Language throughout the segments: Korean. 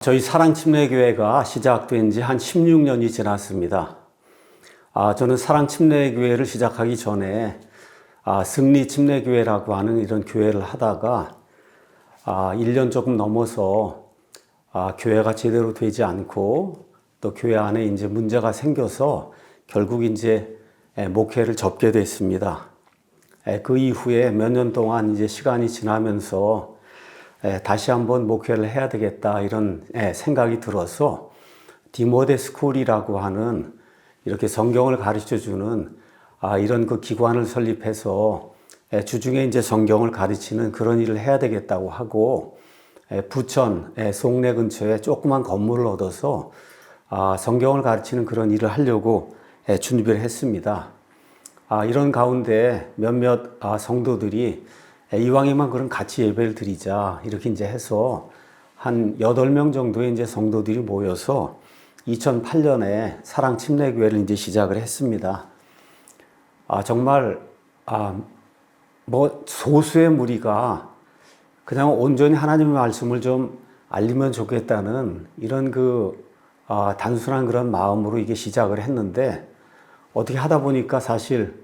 저희 사랑침례교회가 시작된 지 한 16년이 지났습니다. 저는 사랑침례교회를 시작하기 전에 승리침례교회라고 하는 이런 교회를 하다가 1년 조금 넘어서 교회가 제대로 되지 않고 또 교회 안에 이제 문제가 생겨서 결국 이제 목회를 접게 됐습니다. 그 이후에 몇 년 동안 이제 시간이 지나면서 다시 한번 목회를 해야 되겠다 이런 생각이 들어서 디모데 스쿨이라고 하는 이렇게 성경을 가르쳐 주는 이런 그 기관을 설립해서 주중에 이제 성경을 가르치는 그런 일을 해야 되겠다고 하고 부천 송내 근처에 조그만 건물을 얻어서 성경을 가르치는 그런 일을 하려고 준비를 했습니다. 이런 가운데 몇몇 성도들이 이왕이면 그럼 같이 예배를 드리자 이렇게 이제 해서 한 8명 정도의 이제 성도들이 모여서 2008년에 사랑침례교회를 이제 시작을 했습니다. 정말 뭐 소수의 무리가 그냥 온전히 하나님의 말씀을 좀 알리면 좋겠다는 이런 단순한 그런 마음으로 이게 시작을 했는데 어떻게 하다 보니까 사실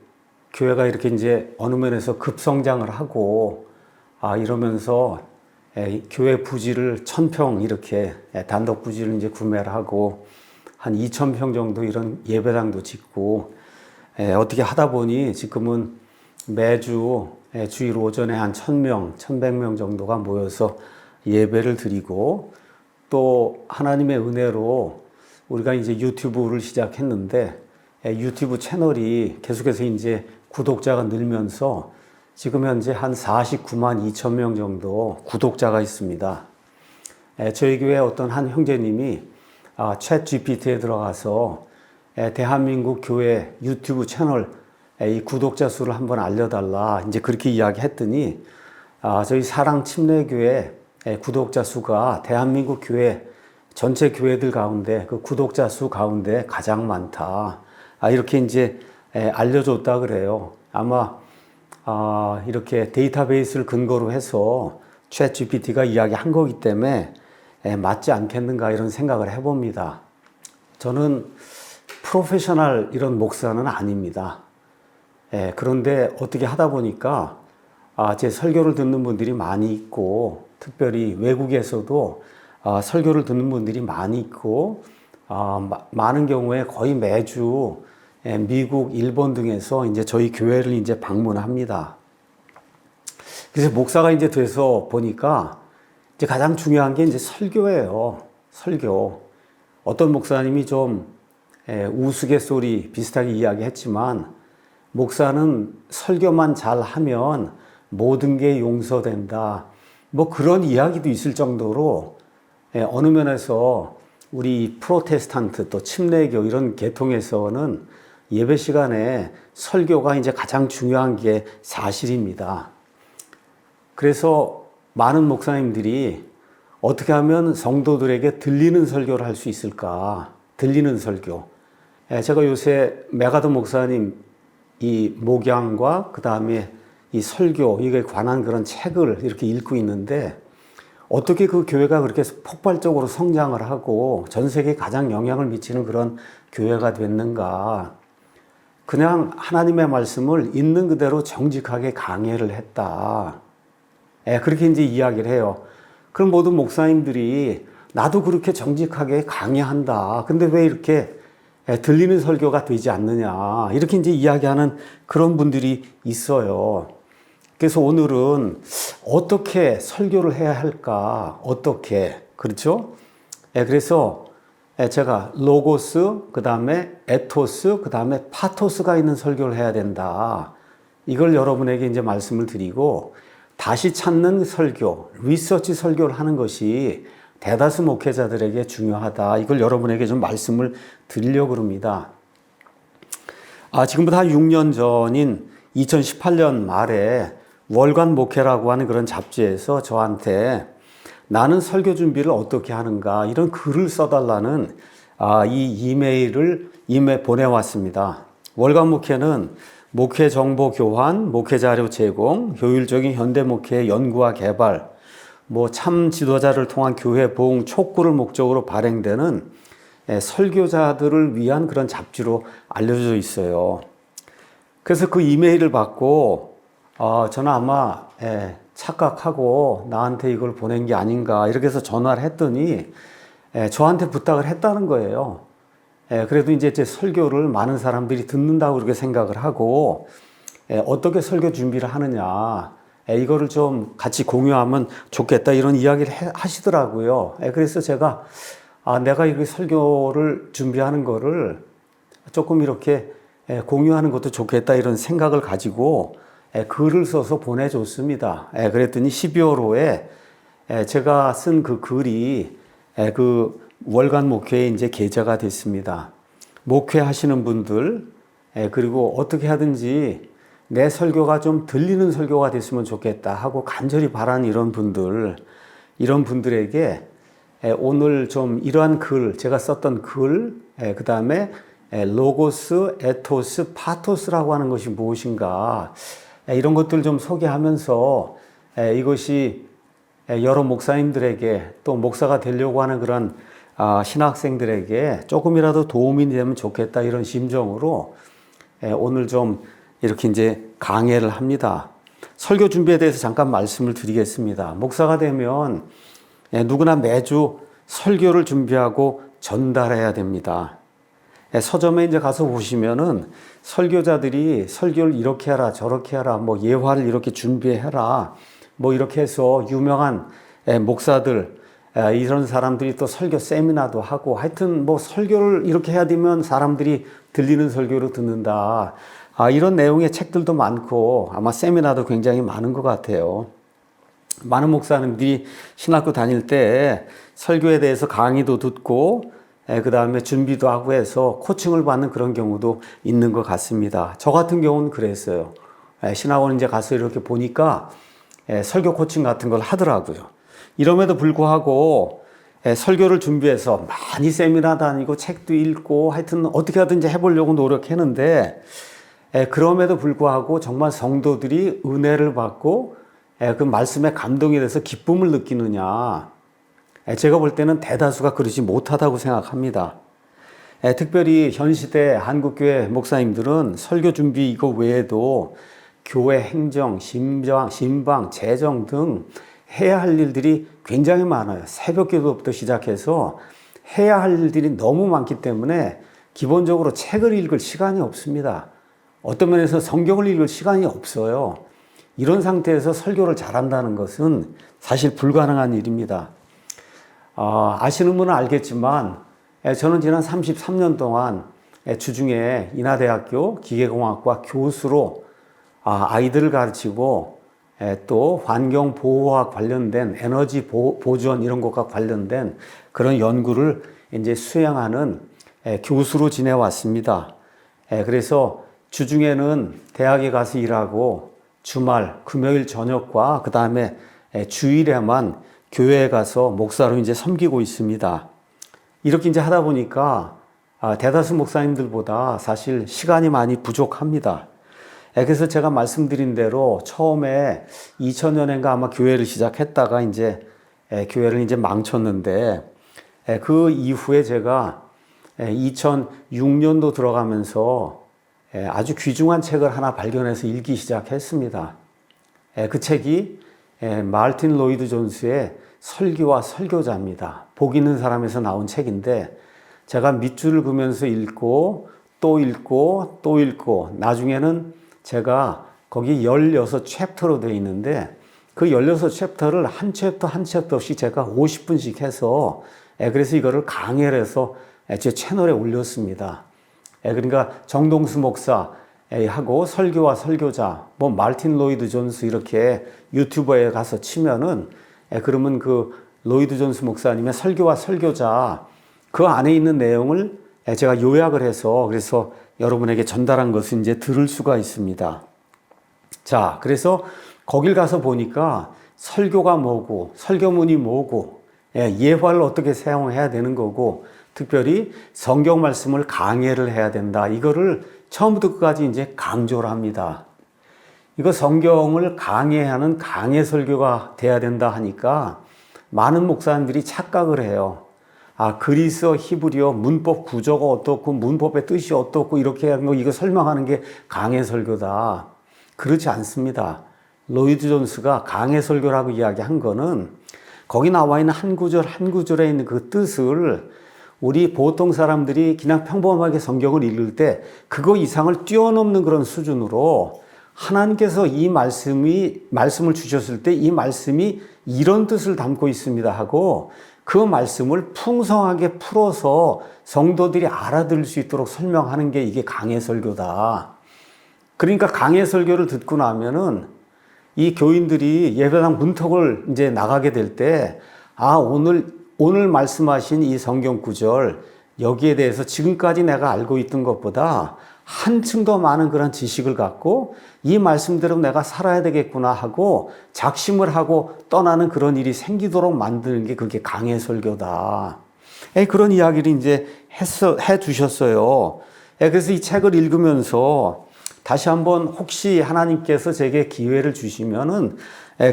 교회가 이렇게 이제 어느 면에서 급성장을 하고 이러면서 교회 부지를 1000평 이렇게 단독 부지를 이제 구매를 하고 한 2000평 정도 이런 예배당도 짓고 어떻게 하다 보니 지금은 매주 주일 오전에 한 1000명, 1100명 정도가 모여서 예배를 드리고 또 하나님의 은혜로 우리가 이제 유튜브를 시작했는데 유튜브 채널이 계속해서 이제 구독자가 늘면서 지금 현재 한 49만 2천 명 정도 구독자가 있습니다. 저희 교회 어떤 한 형제님이 챗 GPT에 들어가서 대한민국 교회 유튜브 채널 이 구독자 수를 한번 알려달라 이제 그렇게 이야기했더니 저희 사랑침례교회 구독자 수가 대한민국 교회 전체 교회들 가운데 그 구독자 수 가운데 가장 많다. 이렇게 이제 알려줬다 그래요. 아마 이렇게 데이터베이스를 근거로 해서 챗 GPT가 이야기한 거기 때문에 맞지 않겠는가 이런 생각을 해봅니다. 저는 프로페셔널 이런 목사는 아닙니다. 그런데 어떻게 하다 보니까 제 설교를 듣는 분들이 많이 있고 특별히 외국에서도 설교를 듣는 분들이 많이 있고 많은 경우에 거의 매주 미국, 일본 등에서 이제 저희 교회를 이제 방문합니다. 그래서 목사가 이제 돼서 보니까 이제 가장 중요한 게 이제 설교예요. 설교. 어떤 목사님이 좀 우스갯소리 비슷하게 이야기했지만 목사는 설교만 잘 하면 모든 게 용서된다. 뭐 그런 이야기도 있을 정도로 어느 면에서 우리 프로테스탄트 또 침례교 이런 계통에서는 예배 시간에 설교가 이제 가장 중요한 게 사실입니다. 그래서 많은 목사님들이 어떻게 하면 성도들에게 들리는 설교를 할 수 있을까? 들리는 설교. 제가 요새 메가더 목사님 이 목양과 그 다음에 이 설교, 이게 관한 그런 책을 이렇게 읽고 있는데 어떻게 그 교회가 그렇게 폭발적으로 성장을 하고 전 세계에 가장 영향을 미치는 그런 교회가 됐는가? 그냥 하나님의 말씀을 있는 그대로 정직하게 강해를 했다. 그렇게 이제 이야기를 해요. 그럼 모든 목사님들이 나도 그렇게 정직하게 강의한다. 근데 왜 이렇게 들리는 설교가 되지 않느냐. 이렇게 이제 이야기하는 그런 분들이 있어요. 그래서 오늘은 어떻게 설교를 해야 할까? 어떻게. 그렇죠? 그래서 제가 로고스, 그 다음에 에토스, 그 다음에 파토스가 있는 설교를 해야 된다. 이걸 여러분에게 이제 말씀을 드리고 다시 찾는 설교, 리서치 설교를 하는 것이 대다수 목회자들에게 중요하다. 이걸 여러분에게 좀 말씀을 드리려고 합니다. 지금부터 한 6년 전인 2018년 말에 월간 목회라고 하는 그런 잡지에서 저한테 나는 설교 준비를 어떻게 하는가 이런 글을 써달라는 이 이메일을 보내왔습니다. 월간 목회는 목회 정보 교환, 목회 자료 제공, 효율적인 현대 목회의 연구와 개발, 뭐 참 지도자를 통한 교회 부흥 촉구를 목적으로 발행되는 설교자들을 위한 그런 잡지로 알려져 있어요. 그래서 그 이메일을 받고 저는 아마 착각하고 나한테 이걸 보낸 게 아닌가 이렇게 해서 전화를 했더니 저한테 부탁을 했다는 거예요. 그래도 이제 제 설교를 많은 사람들이 듣는다고 그렇게 생각을 하고 어떻게 설교 준비를 하느냐 이거를 좀 같이 공유하면 좋겠다 이런 이야기를 하시더라고요. 그래서 제가 내가 이 설교를 준비하는 거를 조금 이렇게 공유하는 것도 좋겠다 이런 생각을 가지고 글을 써서 보내줬습니다. 그랬더니 12월 5에 제가 쓴 그 글이 그 월간 목회에 이제 게재가 됐습니다. 목회하시는 분들 그리고 어떻게 하든지 내 설교가 좀 들리는 설교가 됐으면 좋겠다 하고 간절히 바라는 이런 분들에게 오늘 좀 이러한 글, 제가 썼던 글, 그 다음에 로고스, 에토스, 파토스라고 하는 것이 무엇인가 이런 것들 좀 소개하면서 이것이 여러 목사님들에게 또 목사가 되려고 하는 그런 신학생들에게 조금이라도 도움이 되면 좋겠다 이런 심정으로 오늘 좀 이렇게 이제 강해를 합니다. 설교 준비에 대해서 잠깐 말씀을 드리겠습니다. 목사가 되면 누구나 매주 설교를 준비하고 전달해야 됩니다. 서점에 이제 가서 보시면은 설교자들이 설교를 이렇게 하라 저렇게 하라 뭐 예화를 이렇게 준비해라 뭐 이렇게 해서 유명한 목사들 이런 사람들이 또 설교 세미나도 하고 하여튼 뭐 설교를 이렇게 해야 되면 사람들이 들리는 설교로 듣는다. 이런 내용의 책들도 많고 아마 세미나도 굉장히 많은 것 같아요. 많은 목사님들이 신학교 다닐 때 설교에 대해서 강의도 듣고 그 다음에 준비도 하고 해서 코칭을 받는 그런 경우도 있는 것 같습니다. 저 같은 경우는 그랬어요. 신학원 이제 가서 이렇게 보니까 설교 코칭 같은 걸 하더라고요. 이럼에도 불구하고 설교를 준비해서 많이 세미나 다니고 책도 읽고 하여튼 어떻게 하든지 해보려고 노력했는데 그럼에도 불구하고 정말 성도들이 은혜를 받고 그 말씀에 감동이 돼서 기쁨을 느끼느냐 제가 볼 때는 대다수가 그러지 못하다고 생각합니다. 특별히 현 시대 한국교회 목사님들은 설교 준비 이거 외에도 교회 행정, 신방, 재정 등 해야 할 일들이 굉장히 많아요. 새벽 기도부터 시작해서 해야 할 일들이 너무 많기 때문에 기본적으로 책을 읽을 시간이 없습니다. 어떤 면에서 성경을 읽을 시간이 없어요. 이런 상태에서 설교를 잘한다는 것은 사실 불가능한 일입니다. 아시는 분은 알겠지만 저는 지난 33년 동안 주중에 인하대학교 기계공학과 교수로 아이들을 가르치고 또 환경보호와 관련된 에너지 보존 이런 것과 관련된 그런 연구를 이제 수행하는 교수로 지내왔습니다. 그래서 주중에는 대학에 가서 일하고 주말, 금요일 저녁과 그 다음에 주일에만 교회에 가서 목사로 이제 섬기고 있습니다. 이렇게 이제 하다 보니까 대다수 목사님들보다 사실 시간이 많이 부족합니다. 그래서 제가 말씀드린 대로 처음에 2000년인가 아마 교회를 시작했다가 이제 교회를 이제 망쳤는데 그 이후에 제가 2006년도 들어가면서 아주 귀중한 책을 하나 발견해서 읽기 시작했습니다. 그 책이 마르틴 로이드 존스의 설교와 설교자입니다. 복 있는 사람에서 나온 책인데 제가 밑줄을 그으면서 읽고 또 읽고 또 읽고 나중에는 제가 거기 16챕터로 되어 있는데 그 16챕터를 한 챕터 한 챕터씩 제가 50분씩 해서 그래서 이거를 강의를 해서 제 채널에 올렸습니다. 그러니까 정동수 목사 하고 설교와 설교자, 뭐 마르틴 로이드 존스 이렇게 유튜버에 가서 치면은 그러면 그 로이드 존스 목사님의 설교와 설교자 그 안에 있는 내용을 제가 요약을 해서 그래서 여러분에게 전달한 것을 이제 들을 수가 있습니다. 자, 그래서 거길 가서 보니까 설교가 뭐고 설교문이 뭐고 예화를 어떻게 사용해야 되는 거고 특별히 성경 말씀을 강해를 해야 된다. 이거를 처음부터 끝까지 이제 강조를 합니다. 이거 성경을 강해하는 강해 설교가 돼야 된다 하니까 많은 목사님들이 착각을 해요. 아, 그리스어, 히브리어, 문법 구조가 어떻고, 문법의 뜻이 어떻고, 이렇게 하는 거, 이거 설명하는 게 강해 설교다. 그렇지 않습니다. 로이드 존스가 강해 설교라고 이야기한 거는 거기 나와 있는 한 구절, 한 구절에 있는 그 뜻을 우리 보통 사람들이 그냥 평범하게 성경을 읽을 때 그거 이상을 뛰어넘는 그런 수준으로 하나님께서 이 말씀을 주셨을 때 이 말씀이 이런 뜻을 담고 있습니다 하고 그 말씀을 풍성하게 풀어서 성도들이 알아들을 수 있도록 설명하는 게 이게 강해 설교다. 그러니까 강해 설교를 듣고 나면은 이 교인들이 예배당 문턱을 이제 나가게 될 때, 아, 오늘 말씀하신 이 성경 구절, 여기에 대해서 지금까지 내가 알고 있던 것보다 한층 더 많은 그런 지식을 갖고 이 말씀대로 내가 살아야 되겠구나 하고 작심을 하고 떠나는 그런 일이 생기도록 만드는 게 그게 강해 설교다. 그런 이야기를 이제 해 주셨어요. 그래서 이 책을 읽으면서 다시 한번 혹시 하나님께서 제게 기회를 주시면은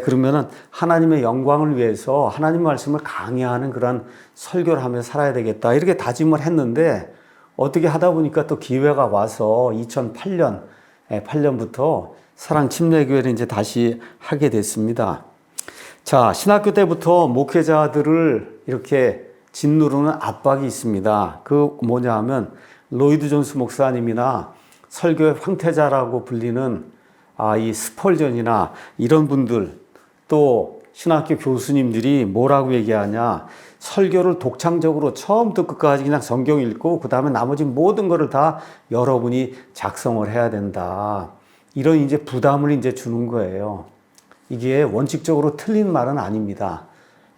그러면은 하나님의 영광을 위해서 하나님 말씀을 강해하는 그런 설교를 하며 살아야 되겠다. 이렇게 다짐을 했는데 어떻게 하다 보니까 또 기회가 와서 8년부터 사랑 침례교회를 이제 다시 하게 됐습니다. 자, 신학교 때부터 목회자들을 이렇게 짓누르는 압박이 있습니다. 그 뭐냐 하면 로이드 존스 목사님이나 설교의 황태자라고 불리는 이 스펄전이나 이런 분들 또 신학교 교수님들이 뭐라고 얘기하냐. 설교를 독창적으로 처음부터 끝까지 그냥 성경 읽고 그 다음에 나머지 모든 거를 다 여러분이 작성을 해야 된다. 이런 이제 부담을 이제 주는 거예요. 이게 원칙적으로 틀린 말은 아닙니다.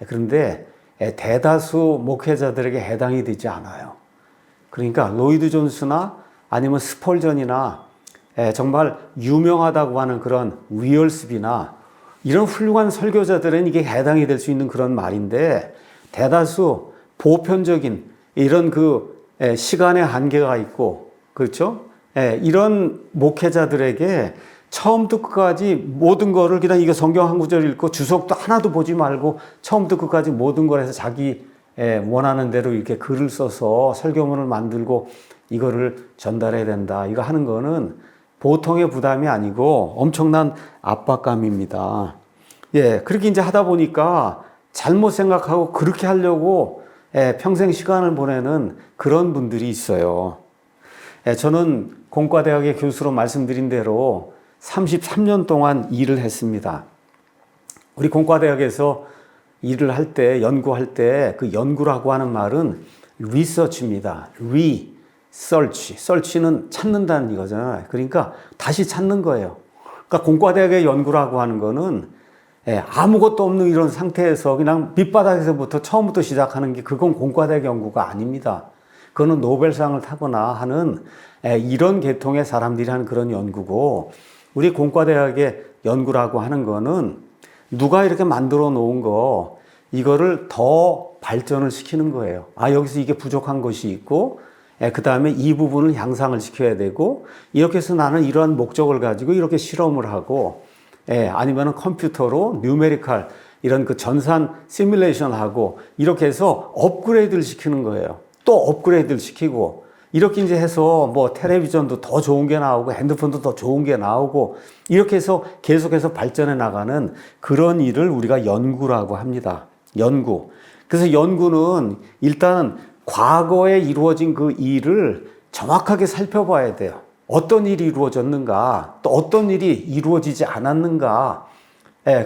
그런데 대다수 목회자들에게 해당이 되지 않아요. 그러니까 로이드 존스나 아니면 스펄전이나 정말 유명하다고 하는 그런 위얼스비나 이런 훌륭한 설교자들은 이게 해당이 될 수 있는 그런 말인데 대다수 보편적인 이런 그 시간의 한계가 있고 그렇죠? 이런 목회자들에게 처음부터 끝까지 모든 거를 그냥 이거 성경 한 구절 읽고 주석도 하나도 보지 말고 처음부터 끝까지 모든 걸 해서 자기 원하는 대로 이렇게 글을 써서 설교문을 만들고 이거를 전달해야 된다. 이거 하는 거는 보통의 부담이 아니고 엄청난 압박감입니다. 그렇게 이제 하다 보니까 잘못 생각하고 그렇게 하려고 평생 시간을 보내는 그런 분들이 있어요. 저는 공과대학의 교수로 말씀드린 대로 33년 동안 일을 했습니다. 우리 공과대학에서 일을 할 때, 연구할 때 그 연구라고 하는 말은 리서치입니다. search는 찾는다는 이거잖아요. 그러니까 다시 찾는 거예요. 그러니까 공과대학의 연구라고 하는 거는 아무것도 없는 이런 상태에서 그냥 밑바닥에서부터 처음부터 시작하는 게 그건 공과대학 연구가 아닙니다. 그거는 노벨상을 타거나 하는 이런 계통의 사람들이 하는 그런 연구고 우리 공과대학의 연구라고 하는 거는 누가 이렇게 만들어 놓은 거 이거를 더 발전을 시키는 거예요. 여기서 이게 부족한 것이 있고 그 다음에 이 부분을 향상을 시켜야 되고 이렇게 해서 나는 이러한 목적을 가지고 이렇게 실험을 하고 아니면 컴퓨터로 뉴메리컬 이런 그 전산 시뮬레이션 하고 이렇게 해서 업그레이드를 시키는 거예요. 또 업그레이드를 시키고 이렇게 이제 해서 뭐 텔레비전도 더 좋은 게 나오고 핸드폰도 더 좋은 게 나오고 이렇게 해서 계속해서 발전해 나가는 그런 일을 우리가 연구라고 합니다. 연구. 그래서 연구는 일단 과거에 이루어진 그 일을 정확하게 살펴봐야 돼요. 어떤 일이 이루어졌는가, 또 어떤 일이 이루어지지 않았는가,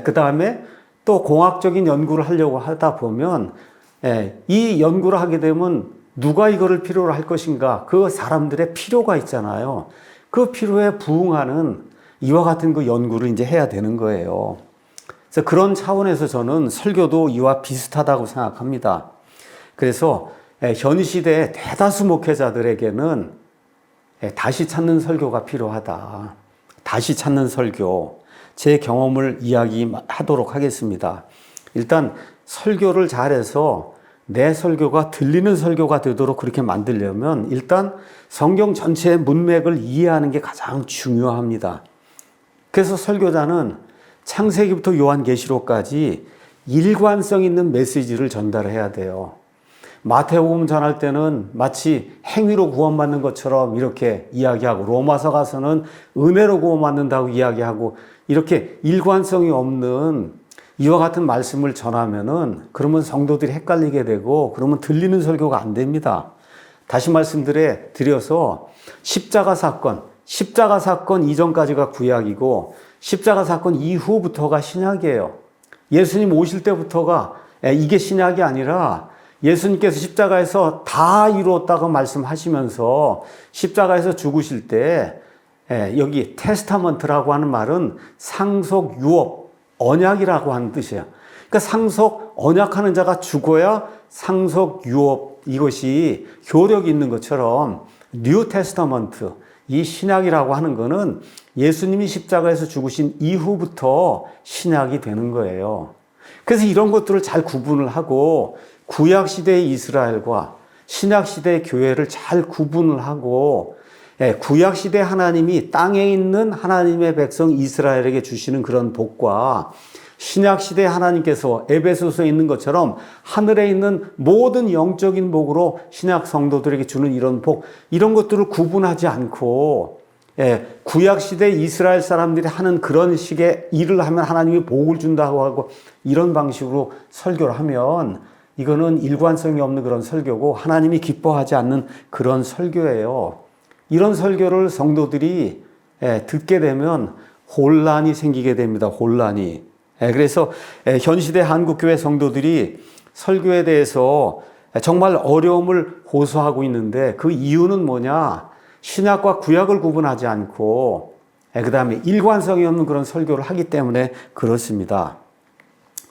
그 다음에 또 공학적인 연구를 하려고 하다 보면, 이 연구를 하게 되면 누가 이거를 필요로 할 것인가, 그 사람들의 필요가 있잖아요. 그 필요에 부응하는 이와 같은 그 연구를 이제 해야 되는 거예요. 그래서 그런 차원에서 저는 설교도 이와 비슷하다고 생각합니다. 그래서 현 시대의 대다수 목회자들에게는 다시 찾는 설교가 필요하다. 다시 찾는 설교. 제 경험을 이야기하도록 하겠습니다. 일단 설교를 잘해서 내 설교가 들리는 설교가 되도록 그렇게 만들려면 일단 성경 전체의 문맥을 이해하는 게 가장 중요합니다. 그래서 설교자는 창세기부터 요한계시록까지 일관성 있는 메시지를 전달해야 돼요. 마태복음 전할 때는 마치 행위로 구원받는 것처럼 이렇게 이야기하고, 로마서 가서는 은혜로 구원받는다고 이야기하고, 이렇게 일관성이 없는 이와 같은 말씀을 전하면은 그러면 성도들이 헷갈리게 되고, 그러면 들리는 설교가 안 됩니다. 다시 말씀드려서 십자가 사건 이전까지가 구약이고 십자가 사건 이후부터가 신약이에요. 예수님 오실 때부터가 이게 신약이 아니라 예수님께서 십자가에서 다 이루었다고 말씀하시면서 십자가에서 죽으실 때 여기 테스타먼트라고 하는 말은 상속, 유업, 언약이라고 하는 뜻이에요. 그러니까 상속, 언약하는 자가 죽어야 상속, 유업 이것이 효력이 있는 것처럼 뉴 테스타먼트, 이 신약이라고 하는 거는 예수님이 십자가에서 죽으신 이후부터 신약이 되는 거예요. 그래서 이런 것들을 잘 구분을 하고 구약 시대의 이스라엘과 신약 시대의 교회를 잘 구분을 하고 구약 시대 하나님이 땅에 있는 하나님의 백성 이스라엘에게 주시는 그런 복과 신약 시대 하나님께서 에베소서에 있는 것처럼 하늘에 있는 모든 영적인 복으로 신약 성도들에게 주는 이런 복, 이런 것들을 구분하지 않고 구약 시대 이스라엘 사람들이 하는 그런 식의 일을 하면 하나님이 복을 준다고 하고 이런 방식으로 설교를 하면 이거는 일관성이 없는 그런 설교고 하나님이 기뻐하지 않는 그런 설교예요. 이런 설교를 성도들이 듣게 되면 혼란이 생기게 됩니다. 혼란이. 그래서 현 시대 한국교회 성도들이 설교에 대해서 정말 어려움을 호소하고 있는데 그 이유는 뭐냐? 신약과 구약을 구분하지 않고 그 다음에 일관성이 없는 그런 설교를 하기 때문에 그렇습니다.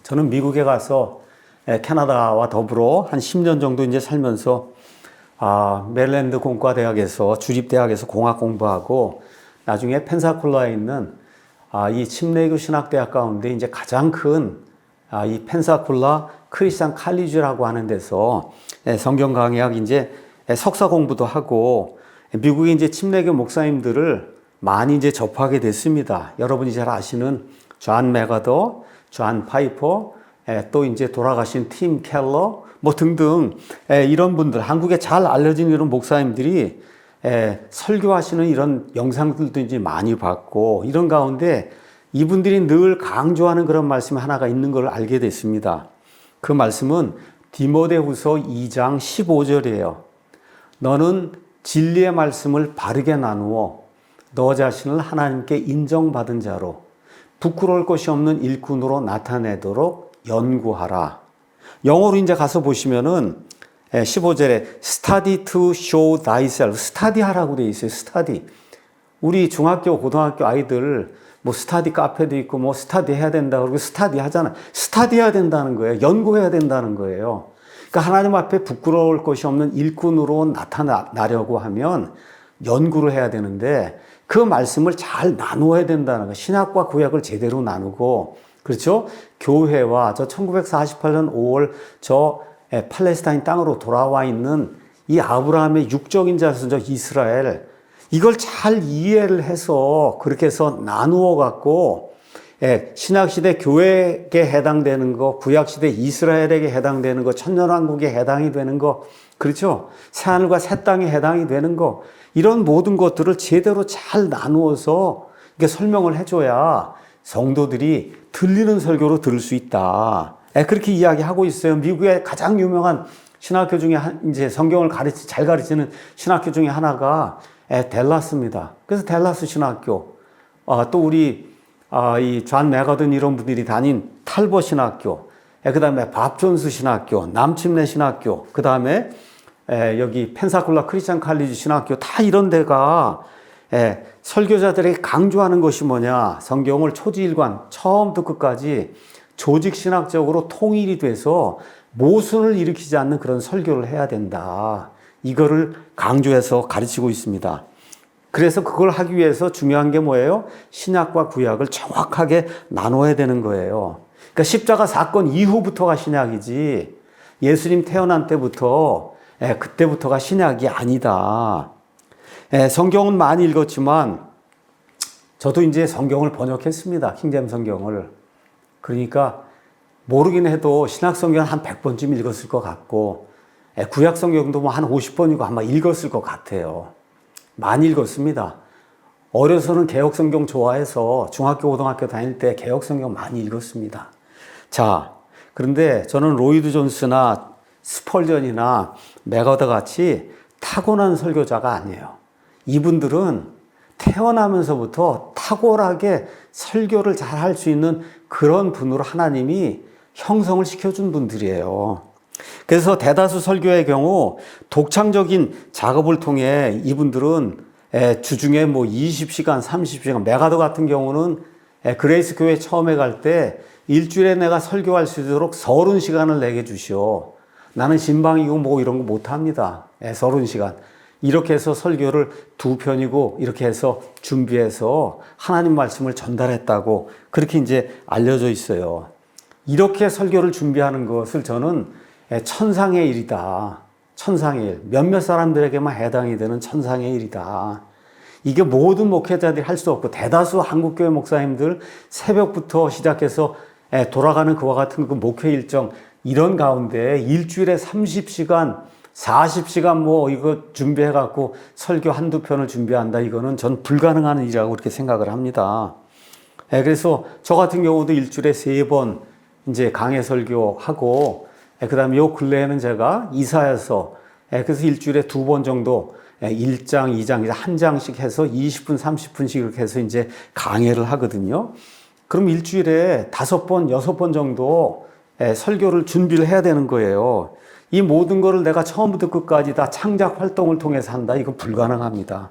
저는 미국에 가서 캐나다와 더불어 한 10년 정도 이제 살면서 메릴랜드 공과대학에서 주립대학에서 공학 공부하고 나중에 펜사콜라에 있는 이 침례교 신학대학 가운데 이제 가장 큰 이 펜사콜라 크리스천 칼리지라고 하는 데서 성경 강의학 이제 석사 공부도 하고 미국의 이제 침례교 목사님들을 많이 이제 접하게 됐습니다. 여러분이 잘 아시는 존 맥아더, 존 파이퍼, 또 이제 돌아가신 팀 켈러 뭐 등등 이런 분들, 한국에 잘 알려진 이런 목사님들이 설교하시는 이런 영상들도 이제 많이 봤고 이런 가운데 이분들이 늘 강조하는 그런 말씀이 하나가 있는 걸 알게 됐습니다. 그 말씀은 디모데후서 2장 15절이에요. 너는 진리의 말씀을 바르게 나누어 너 자신을 하나님께 인정받은 자로 부끄러울 것이 없는 일꾼으로 나타내도록 연구하라. 영어로 이제 가서 보시면은 15절에 study to show thyself, 스타디 하라고 되어 있어요. 스타디. 우리 중학교, 고등학교 아이들 뭐 스타디 카페도 있고 뭐 스타디 해야 된다 그러고 스타디 하잖아요. 스타디 해야 된다는 거예요. 연구해야 된다는 거예요. 그러니까 하나님 앞에 부끄러울 것이 없는 일꾼으로 나타나려고 하면 연구를 해야 되는데 그 말씀을 잘 나누어야 된다는 거예요. 신약과 구약을 제대로 나누고, 그렇죠? 교회와 저 1948년 5월 저 팔레스타인 땅으로 돌아와 있는 이 아브라함의 육적인 자손 이스라엘, 이걸 잘 이해를 해서 그렇게 해서 나누어 갖고 신약시대 교회에 해당되는 거, 구약시대 이스라엘에게 해당되는 거, 천년왕국에 해당이 되는 거, 그렇죠? 새하늘과 새 땅에 해당이 되는 거, 이런 모든 것들을 제대로 잘 나누어서 이렇게 설명을 해줘야 성도들이 들리는 설교로 들을 수 있다. 그렇게 이야기하고 있어요. 미국의 가장 유명한 신학교 중에 이제 성경을 잘 가르치는 신학교 중에 하나가 댈라스입니다. 그래서 댈라스 신학교, 또 우리 이 존 맥아든 이런 분들이 다닌 탈버 신학교, 그 다음에 밥 존스 신학교, 남침례 신학교, 그 다음에 여기 펜사콜라 크리스천 칼리지 신학교, 다 이런 데가 설교자들에게 강조하는 것이 뭐냐? 성경을 초지일관 처음부터 끝까지 조직 신학적으로 통일이 돼서 모순을 일으키지 않는 그런 설교를 해야 된다. 이거를 강조해서 가르치고 있습니다. 그래서 그걸 하기 위해서 중요한 게 뭐예요? 신약과 구약을 정확하게 나눠야 되는 거예요. 그러니까 십자가 사건 이후부터가 신약이지 예수님 태어난 때부터 그때부터가 신약이 아니다. 성경은 많이 읽었지만 저도 이제 성경을 번역했습니다. 킹제임스 성경을. 그러니까 모르긴 해도 신약 성경 한 100번쯤 읽었을 것 같고, 구약 성경도 뭐 한 50번이고 아마 읽었을 것 같아요. 많이 읽었습니다. 어려서는 개혁 성경 좋아해서 중학교, 고등학교 다닐 때 개혁 성경 많이 읽었습니다. 자, 그런데 저는 로이드 존스나 스펄전이나 맥어더 같이 타고난 설교자가 아니에요. 이분들은 태어나면서부터 탁월하게 설교를 잘 할 수 있는 그런 분으로 하나님이 형성을 시켜준 분들이에요. 그래서 대다수 설교의 경우 독창적인 작업을 통해 이분들은 주중에 뭐 20시간, 30시간, 메가더 같은 경우는 그레이스 교회 처음에 갈 때 일주일에 내가 설교할 수 있도록 30시간을 내게 주시오. 나는 신방이고 뭐 이런 거 못합니다. 30시간. 이렇게 해서 설교를 2편이고 이렇게 해서 준비해서 하나님 말씀을 전달했다고 그렇게 이제 알려져 있어요. 이렇게 설교를 준비하는 것을 저는 천상의 일이다. 천상의 일. 몇몇 사람들에게만 해당이 되는 천상의 일이다. 이게 모든 목회자들이 할 수 없고 대다수 한국교회 목사님들 새벽부터 시작해서 돌아가는 그와 같은 그 목회 일정 이런 가운데 일주일에 30시간 40시간 뭐 이거 준비해갖고 설교 한두 편을 준비한다. 이거는 전 불가능한 일이라고 그렇게 생각을 합니다. 그래서 저 같은 경우도 일주일에 3번 이제 강해 설교하고, 그 다음에 요 근래에는 제가 이사해서, 그래서 일주일에 2번 정도 1장, 2장, 이제 한 장씩 해서 20분, 30분씩 이렇게 해서 이제 강해를 하거든요. 그럼 일주일에 5번, 6번 정도 설교를 준비를 해야 되는 거예요. 이 모든 거를 내가 처음부터 끝까지 다 창작 활동을 통해서 한다? 이건 불가능합니다.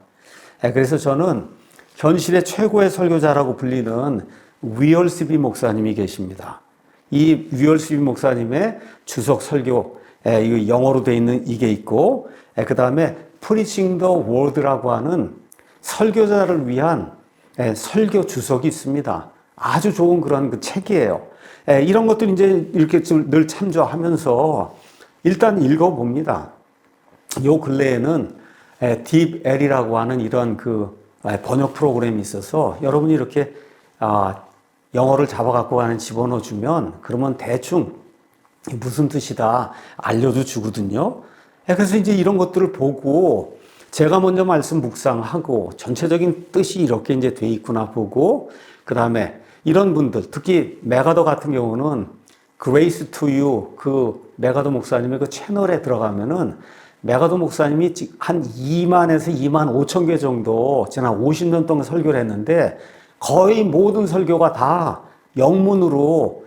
그래서 저는 현실의 최고의 설교자라고 불리는 위얼스비 목사님이 계십니다. 이 위얼스비 목사님의 주석 설교, 이거 영어로 돼 있는 이게 있고, 그 다음에 Preaching the Word라고 하는 설교자를 위한 설교 주석이 있습니다. 아주 좋은 그런 그 책이에요. 이런 것들 이제 이렇게 좀 늘 참조하면서 일단 읽어봅니다. 요 근래에는 딥L이라고 하는 이런 그 번역 프로그램이 있어서 여러분이 이렇게 영어를 잡아갖고 가는 집어넣어 주면 그러면 대충 무슨 뜻이다 알려도 주거든요. 그래서 이제 이런 것들을 보고 제가 먼저 말씀 묵상하고 전체적인 뜻이 이렇게 이제 돼 있구나 보고 그 다음에 이런 분들 특히 메가더 같은 경우는 Grace to You 그 메가더 목사님의 그 채널에 들어가면은 메가더 목사님이 한 2만에서 2만 5천 개 정도 지난 50년 동안 설교를 했는데 거의 모든 설교가 다 영문으로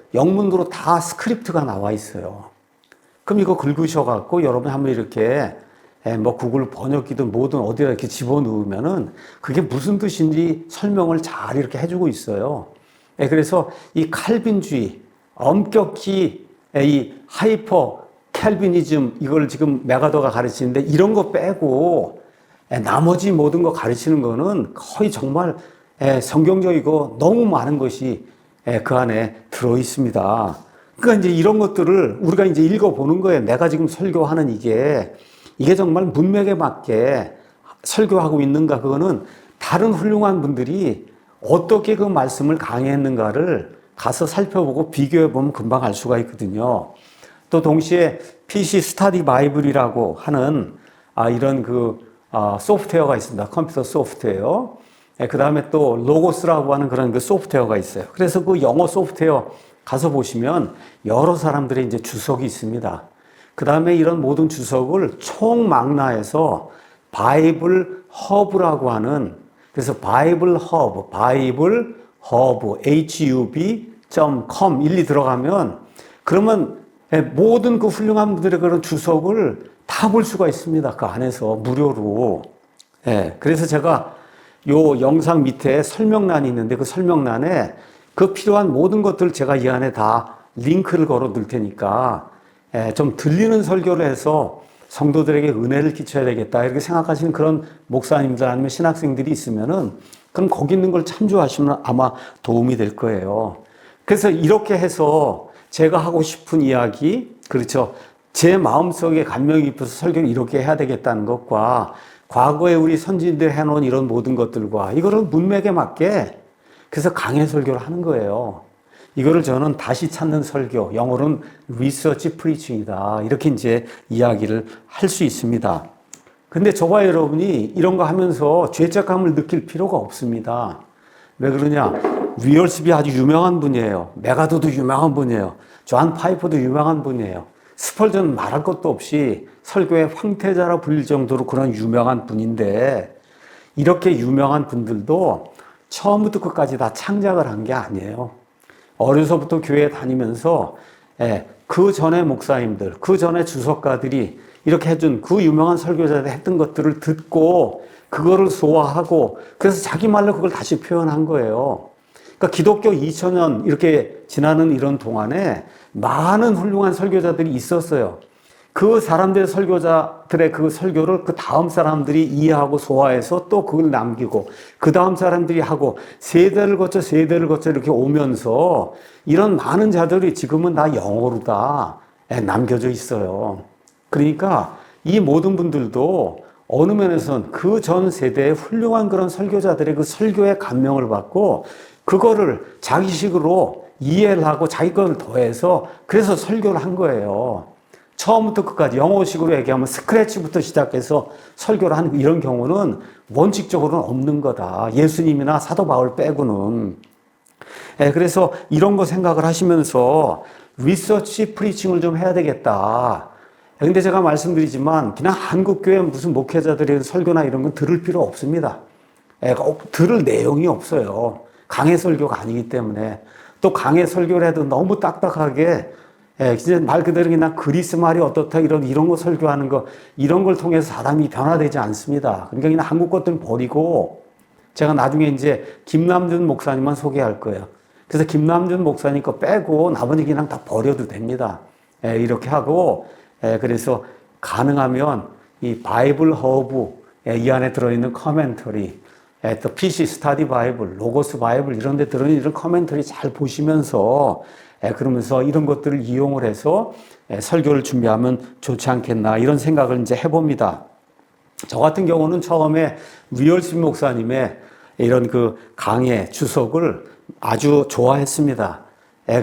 다 스크립트가 나와 있어요. 그럼 이거 긁으셔갖고 여러분이 한번 이렇게 뭐 구글 번역기든 뭐든 어디다 이렇게 집어넣으면은 그게 무슨 뜻인지 설명을 잘 이렇게 해주고 있어요. 그래서 이 칼빈주의 엄격히 이 하이퍼 캘비니즘 이걸 지금 메가더가 가르치는데 이런 거 빼고 나머지 모든 거 가르치는 거는 거의 정말 성경적이고 너무 많은 것이 그 안에 들어 있습니다. 그러니까 이제 이런 것들을 우리가 이제 읽어보는 거예요. 내가 지금 설교하는 이게 정말 문맥에 맞게 설교하고 있는가 그거는 다른 훌륭한 분들이 어떻게 그 말씀을 강의했는가를 가서 살펴보고 비교해보면 금방 알 수가 있거든요. 또 동시에 PC 스타디 바이블이라고 하는 이런 소프트웨어가 있습니다. 컴퓨터 소프트웨어. 그 다음에 또 로고스라고 하는 그런 그 소프트웨어가 있어요. 그래서 그 영어 소프트웨어 가서 보시면 여러 사람들의 이제 주석이 있습니다. 그 다음에 이런 모든 주석을 총망라해서 바이블 허브라고 하는 그래서 바이블 허브, hub.com 일리 들어가면 그러면 모든 그 훌륭한 분들의 그런 주석을 다 볼 수가 있습니다. 그 안에서 무료로. 그래서 제가 요 영상 밑에 설명란이 있는데 그 설명란에 그 필요한 모든 것들 제가 이 안에 다 링크를 걸어 둘 테니까 좀 들리는 설교를 해서 성도들에게 은혜를 끼쳐야 되겠다 이렇게 생각하시는 그런 목사님들 아니면 신학생들이 있으면은 그럼 거기 있는 걸 참조하시면 아마 도움이 될 거예요. 그래서 이렇게 해서 제가 하고 싶은 이야기, 그렇죠. 제 마음속에 감명이 깊어서 설교를 이렇게 해야 되겠다는 것과 과거에 우리 선진들이 해놓은 이런 모든 것들과 이거를 문맥에 맞게 그래서 강해 설교를 하는 거예요. 이거를 저는 다시 찾는 설교, 영어로는 리서치 프리칭이다. 이렇게 이제 이야기를 할 수 있습니다. 근데 저와 여러분이 이런 거 하면서 죄책감을 느낄 필요가 없습니다. 왜 그러냐? 위얼스비 아주 유명한 분이에요. 메가도도 유명한 분이에요. 존 파이퍼도 유명한 분이에요. 스펄전 말할 것도 없이 설교의 황태자라 불릴 정도로 그런 유명한 분인데 이렇게 유명한 분들도 처음부터 끝까지 다 창작을 한 게 아니에요. 어려서부터 교회 다니면서 그 전에 목사님들, 그 전에 주석가들이 이렇게 해준 그 유명한 설교자들이 했던 것들을 듣고 그거를 소화하고 그래서 자기 말로 그걸 다시 표현한 거예요. 그러니까 기독교 2000년 이렇게 지나는 이런 동안에 많은 훌륭한 설교자들이 있었어요. 그 사람들의 설교자들의 그 설교를 그 다음 사람들이 이해하고 소화해서 또 그걸 남기고 그 다음 사람들이 하고 세대를 거쳐 이렇게 오면서 이런 많은 자들이 지금은 다 영어로 다 남겨져 있어요. 그러니까 이 모든 분들도 어느 면에서는 그 전 세대의 훌륭한 그런 설교자들의 그 설교에 감명을 받고 그거를 자기식으로 이해를 하고 자기 걸 더해서 그래서 설교를 한 거예요. 처음부터 끝까지 영어식으로 얘기하면 스크래치부터 시작해서 설교를 하는 이런 경우는 원칙적으로는 없는 거다. 예수님이나 사도 바울 빼고는. 그래서 이런 거 생각을 하시면서 리서치 프리칭을 좀 해야 되겠다. 근데 제가 말씀드리지만 그냥 한국교회 무슨 목회자들의 설교나 이런 건 들을 필요 없습니다. 들을 내용이 없어요. 강해 설교가 아니기 때문에. 또 강해 설교를 해도 너무 딱딱하게 진짜 말 그대로 그냥 그리스 말이 어떻다 이런 거 설교하는 거 이런 걸 통해서 사람이 변화되지 않습니다. 그러니까 그냥 한국 것들은 버리고 제가 나중에 이제 김남준 목사님만 소개할 거예요. 그래서 김남준 목사님 거 빼고 나머지 그냥 다 버려도 됩니다. 이렇게 하고 그래서 가능하면 이 바이블 허브 이 안에 들어있는 커멘터리 또 PC 스타디 바이블, 로고스 바이블 이런 데 들어있는 이런 커멘터리 잘 보시면서 그러면서 이런 것들을 이용을 해서 설교를 준비하면 좋지 않겠나 이런 생각을 이제 해봅니다. 저 같은 경우는 처음에 위얼스 목사님의 이런 그 강의 주석을 아주 좋아했습니다.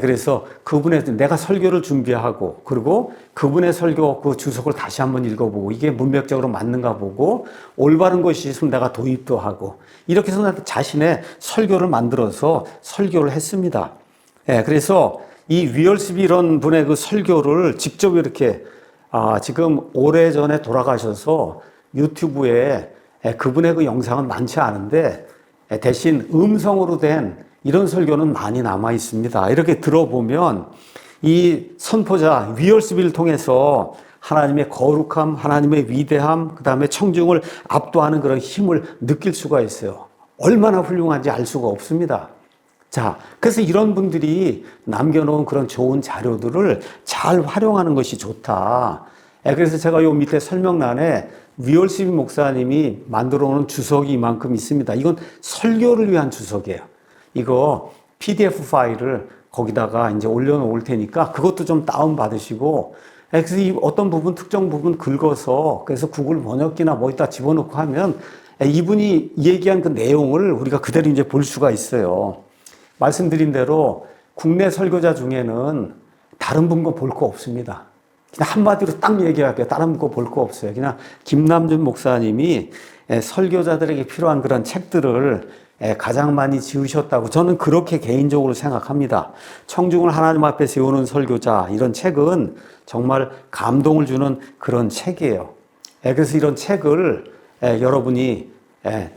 그래서 그분의 내가 설교를 준비하고 그리고 그분의 설교 그 주석을 다시 한번 읽어보고 이게 문맥적으로 맞는가 보고 올바른 것이 있으면 내가 도입도 하고 이렇게 해서 자신의 설교를 만들어서 설교를 했습니다. 그래서 이 위얼스비 이런 분의 그 설교를 직접 이렇게 지금 오래전에 돌아가셔서 유튜브에 그분의 그 영상은 많지 않은데 대신 음성으로 된 이런 설교는 많이 남아 있습니다. 이렇게 들어보면 이 선포자 위얼스비를 통해서 하나님의 거룩함, 하나님의 위대함, 그 다음에 청중을 압도하는 그런 힘을 느낄 수가 있어요. 얼마나 훌륭한지 알 수가 없습니다. 자, 그래서 이런 분들이 남겨놓은 그런 좋은 자료들을 잘 활용하는 것이 좋다. 그래서 제가 요 밑에 설명란에 위얼스비 목사님이 만들어 놓은 주석이 이만큼 있습니다. 이건 설교를 위한 주석이에요. 이거 PDF 파일을 거기다가 이제 올려놓을 테니까 그것도 좀 다운받으시고, 그래서 이 어떤 부분, 특정 부분 긁어서 그래서 구글 번역기나 뭐 이따 집어넣고 하면 이분이 얘기한 그 내용을 우리가 그대로 이제 볼 수가 있어요. 말씀드린 대로 국내 설교자 중에는 다른 분 거 볼 거 없습니다. 그냥 한마디로 딱 얘기할게요. 다른 거 볼 거 없어요. 그냥 김남준 목사님이 설교자들에게 필요한 그런 책들을 가장 많이 지으셨다고 저는 그렇게 개인적으로 생각합니다. 청중을 하나님 앞에 세우는 설교자 이런 책은 정말 감동을 주는 그런 책이에요. 그래서 이런 책을 여러분이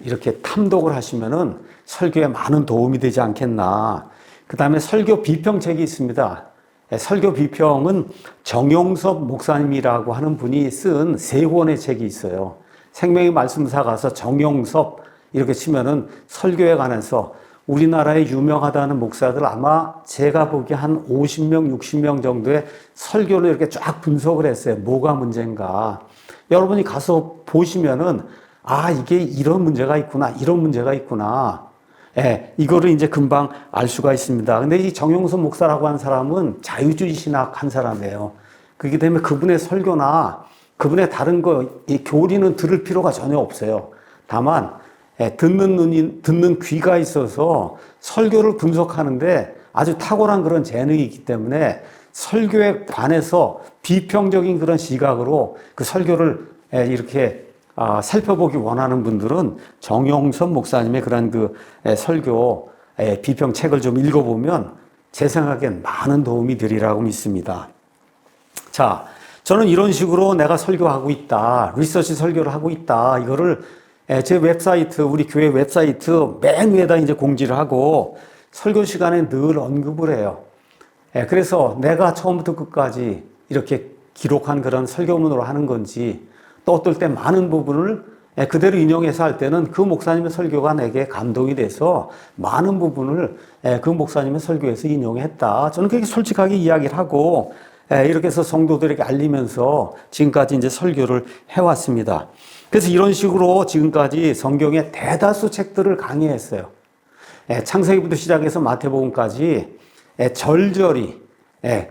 이렇게 탐독을 하시면은 설교에 많은 도움이 되지 않겠나. 그 다음에 설교 비평책이 있습니다. 설교 비평은 정용섭 목사님이라고 하는 분이 쓴 3권의 책이 있어요. 생명의 말씀사 가서 정용섭 이렇게 치면은 설교에 관해서 우리나라에 유명하다는 목사들 아마 제가 보기에 한 50명, 60명 정도의 설교를 이렇게 쫙 분석을 했어요. 뭐가 문제인가. 여러분이 가서 보시면은 이게 이런 문제가 있구나, 이런 문제가 있구나. 이거를 이제 금방 알 수가 있습니다. 근데 이 정용섭 목사라고 한 사람은 자유주의 신학 한 사람이에요. 그렇기 때문에 그분의 설교나 그분의 다른 이 교리는 들을 필요가 전혀 없어요. 다만 듣는 귀가 있어서 설교를 분석하는데 아주 탁월한 그런 재능이 있기 때문에 설교에 관해서 비평적인 그런 시각으로 그 설교를 이렇게 살펴보기 원하는 분들은 정영선 목사님의 그런 그 설교 비평 책을 좀 읽어보면 제 생각엔 많은 도움이 되리라고 믿습니다. 자, 저는 이런 식으로 내가 설교하고 있다, 리서치 설교를 하고 있다, 이거를 제 웹사이트, 우리 교회 웹사이트 맨 위에다 이제 공지를 하고 설교 시간에 늘 언급을 해요. 그래서 내가 처음부터 끝까지 이렇게 기록한 그런 설교문으로 하는 건지, 또 어떨 때 많은 부분을 그대로 인용해서 할 때는 그 목사님의 설교가 내게 감동이 돼서 많은 부분을 그 목사님의 설교에서 인용했다. 저는 그렇게 솔직하게 이야기를 하고 이렇게 해서 성도들에게 알리면서 지금까지 이제 설교를 해왔습니다. 그래서 이런 식으로 지금까지 성경의 대다수 책들을 강의했어요. 창세기부터 시작해서 마태복음까지 절절히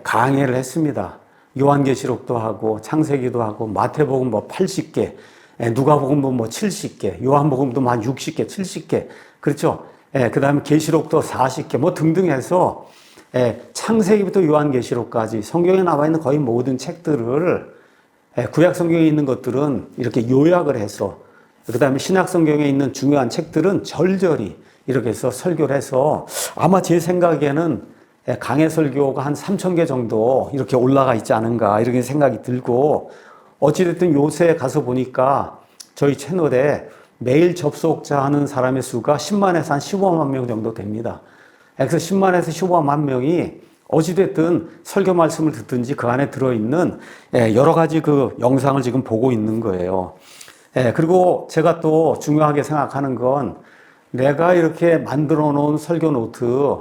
강의를 했습니다. 요한계시록도 하고 창세기도 하고 마태복음 뭐 80개, 누가복음도 뭐 70개, 요한복음도 한 60개, 70개. 그렇죠? 그 다음에 계시록도 40개 뭐 등등 해서 창세기부터 요한계시록까지 성경에 나와 있는 거의 모든 책들을 구약 성경에 있는 것들은 이렇게 요약을 해서, 그 다음에 신약 성경에 있는 중요한 책들은 절절히 이렇게 해서 설교를 해서 아마 제 생각에는 강해 설교가 한 3,000개 정도 이렇게 올라가 있지 않은가 이렇게 생각이 들고, 어찌됐든 요새 가서 보니까 저희 채널에 매일 접속자 하는 사람의 수가 10만에서 한 15만 명 정도 됩니다. 그래서 10만에서 15만 명이 어찌됐든 설교 말씀을 듣든지 그 안에 들어있는 여러 가지 그 영상을 지금 보고 있는 거예요. 그리고 제가 또 중요하게 생각하는 건 내가 이렇게 만들어 놓은 설교 노트,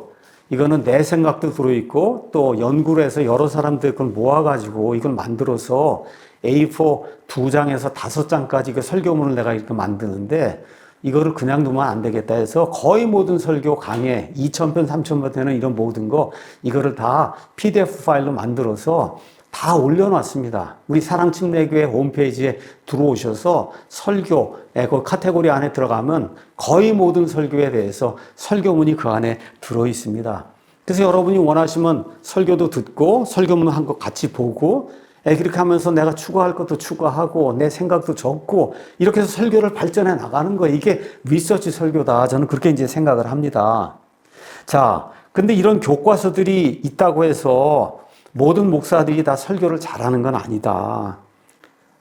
이거는 내 생각도 들어있고 또 연구를 해서 여러 사람들 그걸 모아가지고 이걸 만들어서 A4 2장에서 5장까지 그 설교문을 내가 이렇게 만드는데, 이거를 그냥 두면 안 되겠다 해서 거의 모든 설교 강의 2,000편, 3,000편 되는 이런 모든 거 이거를 다 PDF 파일로 만들어서 다 올려놨습니다. 우리 사랑침례교회 홈페이지에 들어오셔서 설교, 그 카테고리 안에 들어가면 거의 모든 설교에 대해서 설교문이 그 안에 들어있습니다. 그래서 여러분이 원하시면 설교도 듣고 설교문 한 거 같이 보고 그렇게 하면서 내가 추가할 것도 추가하고 내 생각도 적고 이렇게 해서 설교를 발전해 나가는 거예요. 이게 리서치 설교다. 저는 그렇게 이제 생각을 합니다. 자, 근데 이런 교과서들이 있다고 해서 모든 목사들이 다 설교를 잘하는 건 아니다.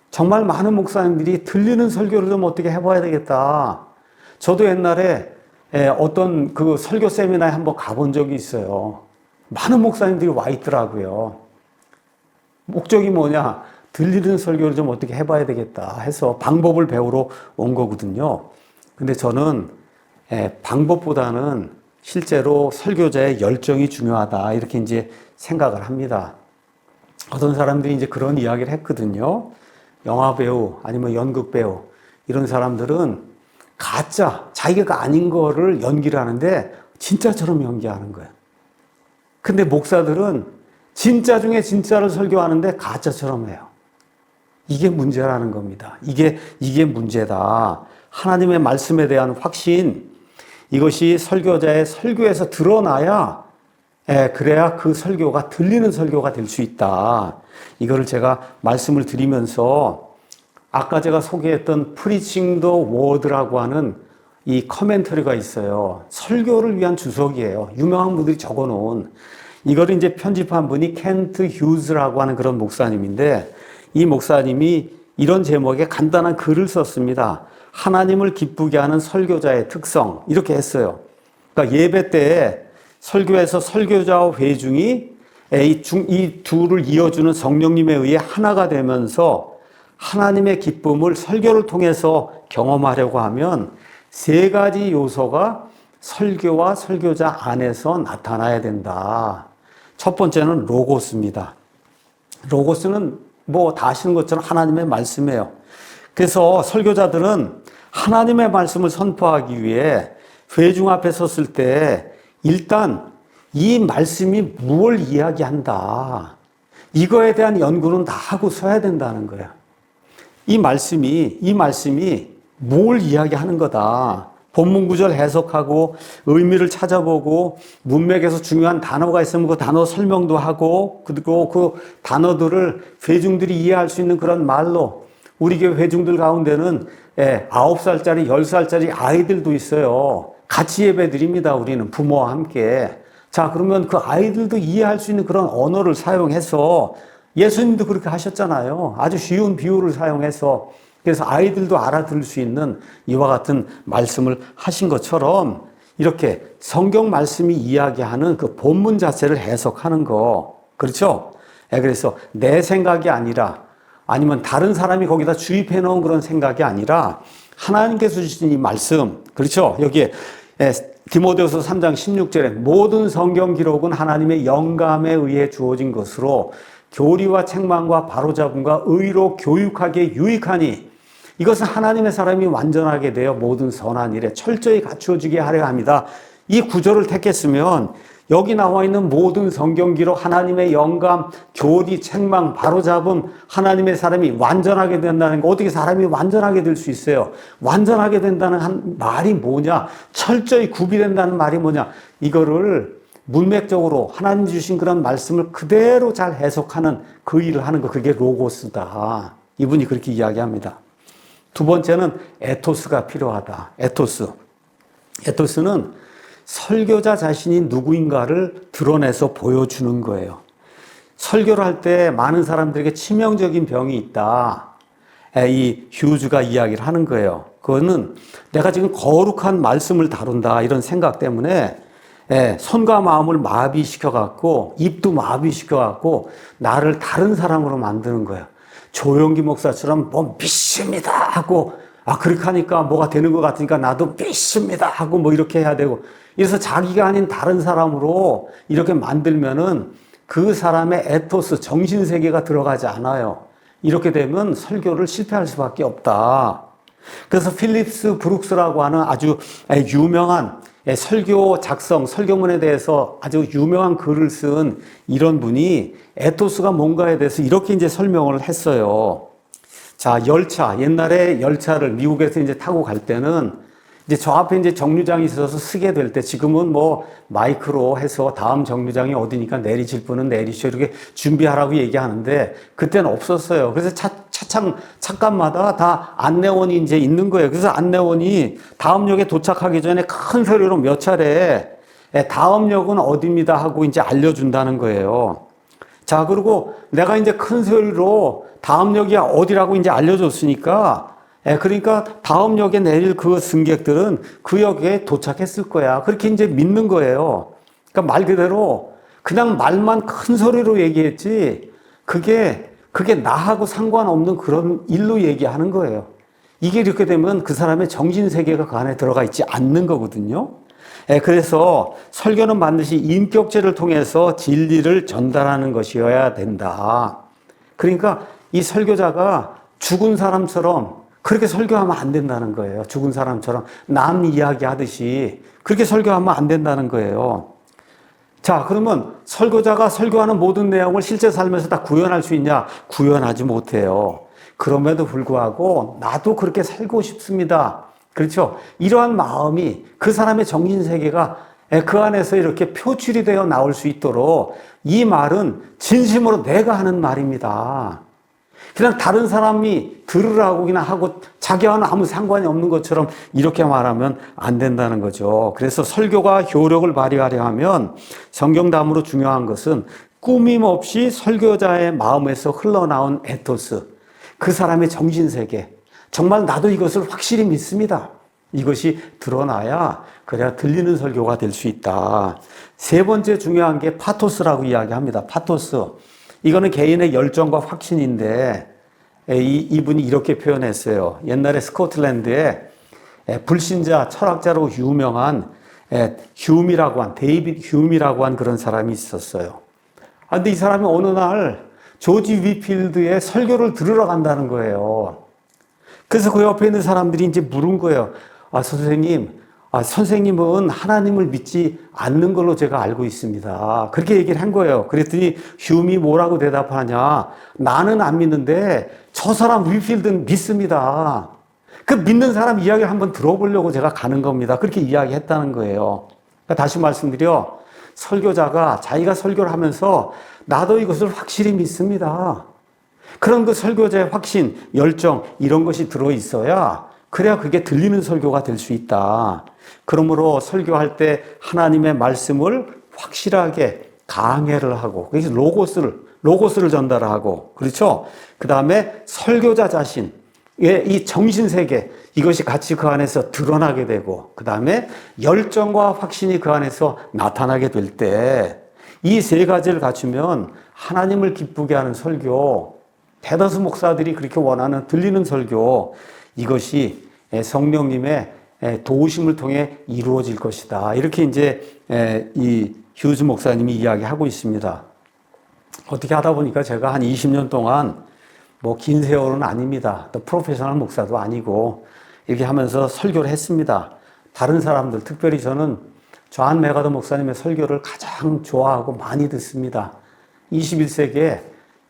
정말 많은 목사님들이 들리는 설교를 좀 어떻게 해봐야 되겠다. 저도 옛날에 어떤 그 설교 세미나에 한번 가본 적이 있어요. 많은 목사님들이 와 있더라고요. 목적이 뭐냐? 들리는 설교를 좀 어떻게 해봐야 되겠다 해서 방법을 배우러 온 거거든요. 근데 저는 방법보다는 실제로 설교자의 열정이 중요하다 이렇게 이제 생각을 합니다. 어떤 사람들이 이제 그런 이야기를 했거든요. 영화 배우 아니면 연극 배우 이런 사람들은 가짜, 자기가 아닌 거를 연기를 하는데 진짜처럼 연기하는 거예요. 근데 목사들은 진짜 중에 진짜를 설교하는데 가짜처럼 해요. 이게 문제라는 겁니다. 이게 문제다. 하나님의 말씀에 대한 확신, 이것이 설교자의 설교에서 드러나야 그래야 그 설교가 들리는 설교가 될 수 있다. 이거를 제가 말씀을 드리면서 아까 제가 소개했던 Preaching the Word라고 하는 이 커멘터리가 있어요. 설교를 위한 주석이에요. 유명한 분들이 적어놓은. 이거를 이제 편집한 분이 켄트 휴즈라고 하는 그런 목사님인데, 이 목사님이 이런 제목의 간단한 글을 썼습니다. 하나님을 기쁘게 하는 설교자의 특성, 이렇게 했어요. 그러니까 예배 때 설교에서 설교자와 회중이 이 둘을 이어주는 성령님에 의해 하나가 되면서 하나님의 기쁨을 설교를 통해서 경험하려고 하면 세 가지 요소가 설교와 설교자 안에서 나타나야 된다. 첫 번째는 로고스입니다. 로고스는 뭐 다 아시는 것처럼 하나님의 말씀이에요. 그래서 설교자들은 하나님의 말씀을 선포하기 위해 회중 앞에 섰을 때 일단 이 말씀이 무엇을 이야기한다. 이거에 대한 연구는 다 하고 서야 된다는 거예요. 이 말씀이 뭘 이야기하는 거다. 본문 구절 해석하고 의미를 찾아보고 문맥에서 중요한 단어가 있으면 그 단어 설명도 하고 그리고 그 단어들을 회중들이 이해할 수 있는 그런 말로 우리 교회 회중들 가운데는 9살짜리, 10살짜리 아이들도 있어요. 같이 예배 드립니다. 우리는 부모와 함께. 자, 그러면 그 아이들도 이해할 수 있는 그런 언어를 사용해서 예수님도 그렇게 하셨잖아요. 아주 쉬운 비유를 사용해서 그래서 아이들도 알아들을 수 있는 이와 같은 말씀을 하신 것처럼 이렇게 성경 말씀이 이야기하는 그 본문 자체를 해석하는 거. 그렇죠? 그래서 내 생각이 아니라 아니면 다른 사람이 거기다 주입해 놓은 그런 생각이 아니라 하나님께서 주신 이 말씀. 그렇죠? 여기에 디모데후서 3장 16절에 모든 성경 기록은 하나님의 영감에 의해 주어진 것으로 교리와 책망과 바로잡음과 의로 교육하기에 유익하니 이것은 하나님의 사람이 완전하게 되어 모든 선한 일에 철저히 갖추어지게 하려 합니다. 이 구절을 택했으면 여기 나와 있는 모든 성경 기록, 하나님의 영감, 교리, 책망, 바로잡음, 하나님의 사람이 완전하게 된다는 거. 어떻게 사람이 완전하게 될 수 있어요? 완전하게 된다는 말이 뭐냐? 철저히 구비된다는 말이 뭐냐? 이거를 문맥적으로 하나님 주신 그런 말씀을 그대로 잘 해석하는 그 일을 하는 거, 그게 로고스다. 이분이 그렇게 이야기합니다. 두 번째는 에토스가 필요하다. 에토스는 설교자 자신이 누구인가를 드러내서 보여주는 거예요. 설교를 할 때 많은 사람들에게 치명적인 병이 있다. 이 휴즈가 이야기를 하는 거예요. 그거는 내가 지금 거룩한 말씀을 다룬다 이런 생각 때문에 손과 마음을 마비시켜갖고 입도 마비시켜갖고 나를 다른 사람으로 만드는 거예요. 조용기 목사처럼 뭐 믿습니다 하고 그렇게 하니까 뭐가 되는 것 같으니까 나도 믿습니다 하고 뭐 이렇게 해야 되고 이래서 자기가 아닌 다른 사람으로 이렇게 만들면은 그 사람의 에토스 정신세계가 들어가지 않아요. 이렇게 되면 설교를 실패할 수밖에 없다. 그래서 필립스 브룩스라고 하는 아주 유명한 설교 작성, 설교문에 대해서 아주 유명한 글을 쓴 이런 분이 에토스가 뭔가에 대해서 이렇게 이제 설명을 했어요. 자, 옛날에 열차를 미국에서 이제 타고 갈 때는 이제 저 앞에 이제 정류장이 있어서 쓰게 될 때 지금은 뭐 마이크로 해서 다음 정류장이 어디니까 내리실 분은 내리시오 이렇게 준비하라고 얘기하는데 그때는 없었어요. 그래서 차간마다 다 안내원이 이제 있는 거예요. 그래서 안내원이 다음 역에 도착하기 전에 큰 소리로 몇 차례 다음 역은 어디입니다 하고 이제 알려준다는 거예요. 자, 그리고 내가 이제 큰 소리로 다음 역이 어디라고 이제 알려줬으니까 그러니까 다음 역에 내릴 그 승객들은 그 역에 도착했을 거야. 그렇게 이제 믿는 거예요. 그러니까 말 그대로 그냥 말만 큰 소리로 얘기했지 그게 나하고 상관없는 그런 일로 얘기하는 거예요. 이게 이렇게 되면 그 사람의 정신세계가 그 안에 들어가 있지 않는 거거든요. 그래서 설교는 반드시 인격체를 통해서 진리를 전달하는 것이어야 된다. 그러니까 이 설교자가 죽은 사람처럼 그렇게 설교하면 안 된다는 거예요. 죽은 사람처럼 남 이야기하듯이 그렇게 설교하면 안 된다는 거예요. 자, 그러면 설교자가 설교하는 모든 내용을 실제 삶에서 다 구현할 수 있냐? 구현하지 못해요. 그럼에도 불구하고 나도 그렇게 살고 싶습니다. 그렇죠? 이러한 마음이 그 사람의 정신세계가 그 안에서 이렇게 표출이 되어 나올 수 있도록 이 말은 진심으로 내가 하는 말입니다. 그냥 다른 사람이 들으라고 그냥 하고 자기와는 아무 상관이 없는 것처럼 이렇게 말하면 안 된다는 거죠. 그래서 설교가 효력을 발휘하려 하면 성경담으로 중요한 것은 꾸밈없이 설교자의 마음에서 흘러나온 에토스, 그 사람의 정신세계, 정말 나도 이것을 확실히 믿습니다. 이것이 드러나야 그래야 들리는 설교가 될 수 있다. 세 번째 중요한 게 파토스라고 이야기합니다. 파토스. 이거는 개인의 열정과 확신인데 이분이 이렇게 표현했어요. 옛날에 스코틀랜드에 불신자 철학자로 유명한 데이빗 휴미라고 한 그런 사람이 있었어요. 근데 이 사람이 어느 날 조지 위필드의 설교를 들으러 간다는 거예요. 그래서 그 옆에 있는 사람들이 이제 물은 거예요. 선생님, 선생님은 하나님을 믿지 않는 걸로 제가 알고 있습니다. 그렇게 얘기를 한 거예요. 그랬더니 휴미 뭐라고 대답하냐. 나는 안 믿는데 저 사람 위필드는 믿습니다. 그 믿는 사람 이야기를 한번 들어보려고 제가 가는 겁니다. 그렇게 이야기했다는 거예요. 그러니까 다시 말씀드려, 설교자가 자기가 설교를 하면서 나도 이것을 확실히 믿습니다. 그런 그 설교자의 확신, 열정 이런 것이 들어있어야 그래야 그게 들리는 설교가 될 수 있다. 그러므로 설교할 때 하나님의 말씀을 확실하게 강해를 하고, 그래서 로고스를 전달하고, 그렇죠? 그 다음에 설교자 자신의 이 정신세계, 이것이 같이 그 안에서 드러나게 되고, 그 다음에 열정과 확신이 그 안에서 나타나게 될 때, 이 세 가지를 갖추면 하나님을 기쁘게 하는 설교, 대다수 목사들이 그렇게 원하는 들리는 설교, 이것이 성령님의 도우심을 통해 이루어질 것이다. 이렇게 이제 이 휴즈 목사님이 이야기하고 있습니다. 어떻게 하다 보니까 제가 한 20년 동안 뭐 긴 세월은 아닙니다. 또 프로페셔널 목사도 아니고 이렇게 하면서 설교를 했습니다. 다른 사람들, 특별히 저는 존 맥아더 목사님의 설교를 가장 좋아하고 많이 듣습니다. 21세기에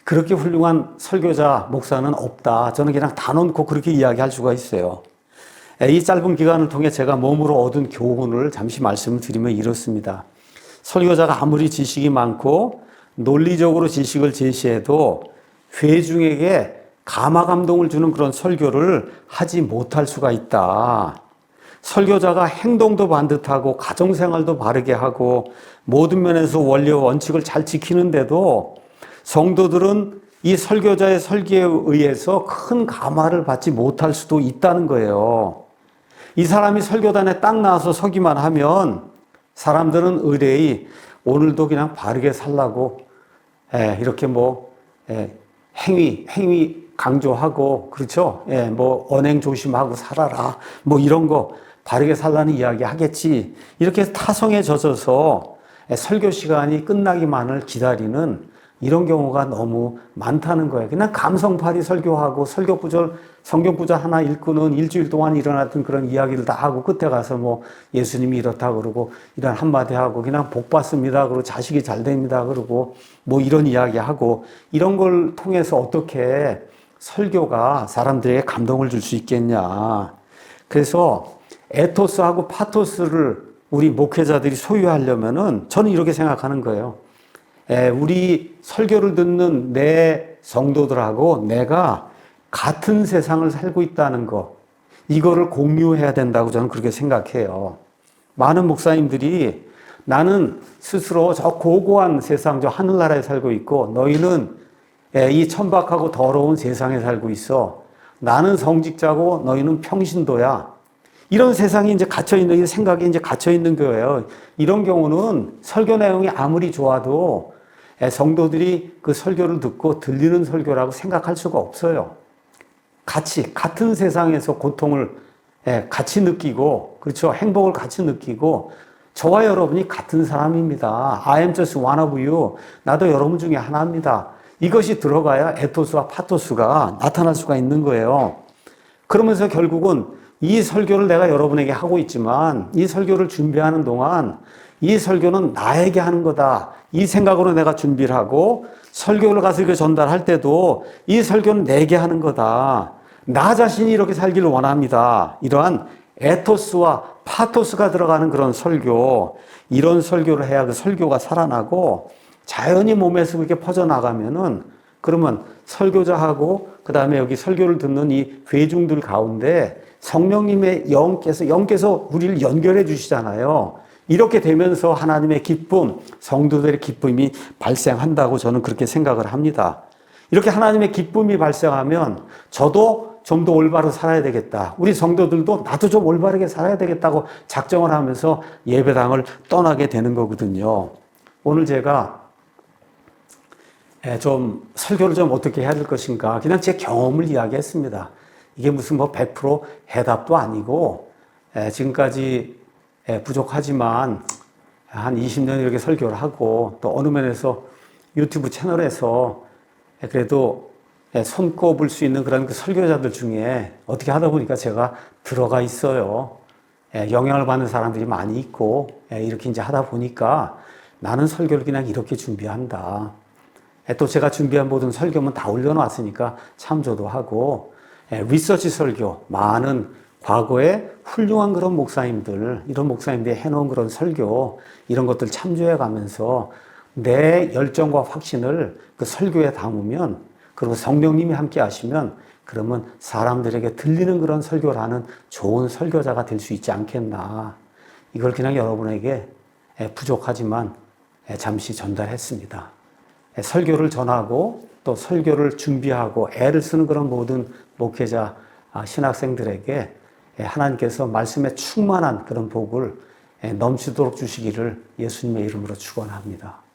그렇게 훌륭한 설교자, 목사는 없다. 저는 그냥 다 놓고 그렇게 이야기할 수가 있어요. 이 짧은 기간을 통해 제가 몸으로 얻은 교훈을 잠시 말씀을 드리면 이렇습니다. 설교자가 아무리 지식이 많고 논리적으로 지식을 제시해도 회중에게 감화 감동을 주는 그런 설교를 하지 못할 수가 있다. 설교자가 행동도 반듯하고 가정생활도 바르게 하고 모든 면에서 원리와 원칙을 잘 지키는데도 성도들은 이 설교자의 설교에 의해서 큰 감화를 받지 못할 수도 있다는 거예요. 이 사람이 설교단에 딱 나와서 서기만 하면 사람들은 의뢰이 오늘도 그냥 바르게 살라고 이렇게 행위 강조하고, 그렇죠? 언행 조심하고 살아라. 이런 거 바르게 살라는 이야기 하겠지. 이렇게 타성에 젖어서 설교 시간이 끝나기만을 기다리는 이런 경우가 너무 많다는 거예요. 그냥 감성팔이 설교하고 설교 구절, 성경 구절 하나 읽고는 일주일 동안 일어났던 그런 이야기를 다 하고 끝에 가서 예수님이 이렇다 그러고 이런 한마디 하고 그냥 복 받습니다. 그러고 자식이 잘 됩니다. 그러고 이런 이야기 하고 이런 걸 통해서 어떻게 설교가 사람들에게 감동을 줄 수 있겠냐. 그래서 에토스하고 파토스를 우리 목회자들이 소유하려면은 저는 이렇게 생각하는 거예요. 우리 설교를 듣는 내 성도들하고 내가 같은 세상을 살고 있다는 거, 이거를 공유해야 된다고 저는 그렇게 생각해요. 많은 목사님들이 나는 스스로 저 고고한 세상, 저 하늘나라에 살고 있고 너희는 이 천박하고 더러운 세상에 살고 있어. 나는 성직자고 너희는 평신도야. 이런 세상이 이제 갇혀있는, 생각이 이제 갇혀있는 거예요. 이런 경우는 설교 내용이 아무리 좋아도 성도들이 그 설교를 듣고 들리는 설교라고 생각할 수가 없어요. 같은 세상에서 고통을 같이 느끼고, 그렇죠. 행복을 같이 느끼고, 저와 여러분이 같은 사람입니다. I am just one of you. 나도 여러분 중에 하나입니다. 이것이 들어가야 에토스와 파토스가 나타날 수가 있는 거예요. 그러면서 결국은 이 설교를 내가 여러분에게 하고 있지만 이 설교를 준비하는 동안 이 설교는 나에게 하는 거다. 이 생각으로 내가 준비를 하고 설교를 가서 이렇게 전달할 때도 이 설교는 내게 하는 거다. 나 자신이 이렇게 살기를 원합니다. 이러한 에토스와 파토스가 들어가는 그런 설교, 이런 설교를 해야 그 설교가 살아나고 자연히 몸에서 그렇게 퍼져나가면은 그러면 설교자하고 그 다음에 여기 설교를 듣는 이 회중들 가운데 성령님의 영께서 우리를 연결해 주시잖아요. 이렇게 되면서 하나님의 기쁨, 성도들의 기쁨이 발생한다고 저는 그렇게 생각을 합니다. 이렇게 하나님의 기쁨이 발생하면 저도 좀 더 올바로 살아야 되겠다. 우리 성도들도 나도 좀 올바르게 살아야 되겠다고 작정을 하면서 예배당을 떠나게 되는 거거든요. 오늘 제가 좀 설교를 좀 어떻게 해야 될 것인가 그냥 제 경험을 이야기했습니다. 이게 무슨 100% 해답도 아니고 지금까지 부족하지만 한 20년 이렇게 설교를 하고 또 어느 면에서 유튜브 채널에서 그래도 손꼽을 수 있는 그런 그 설교자들 중에 어떻게 하다 보니까 제가 들어가 있어요. 영향을 받는 사람들이 많이 있고 이렇게 이제 하다 보니까 나는 설교를 그냥 이렇게 준비한다. 또 제가 준비한 모든 설교문 다 올려놨으니까 참조도 하고 리서치 설교, 많은 과거에 훌륭한 그런 목사님들, 이런 목사님들이 해놓은 그런 설교, 이런 것들 참조해 가면서 내 열정과 확신을 그 설교에 담으면, 그리고 성령님이 함께 하시면, 그러면 사람들에게 들리는 그런 설교를 하는 좋은 설교자가 될 수 있지 않겠나. 이걸 그냥 여러분에게 부족하지만 잠시 전달했습니다. 설교를 전하고 또 설교를 준비하고 애를 쓰는 그런 모든 목회자, 신학생들에게 하나님께서 말씀에 충만한 그런 복을 넘치도록 주시기를 예수님의 이름으로 축원합니다.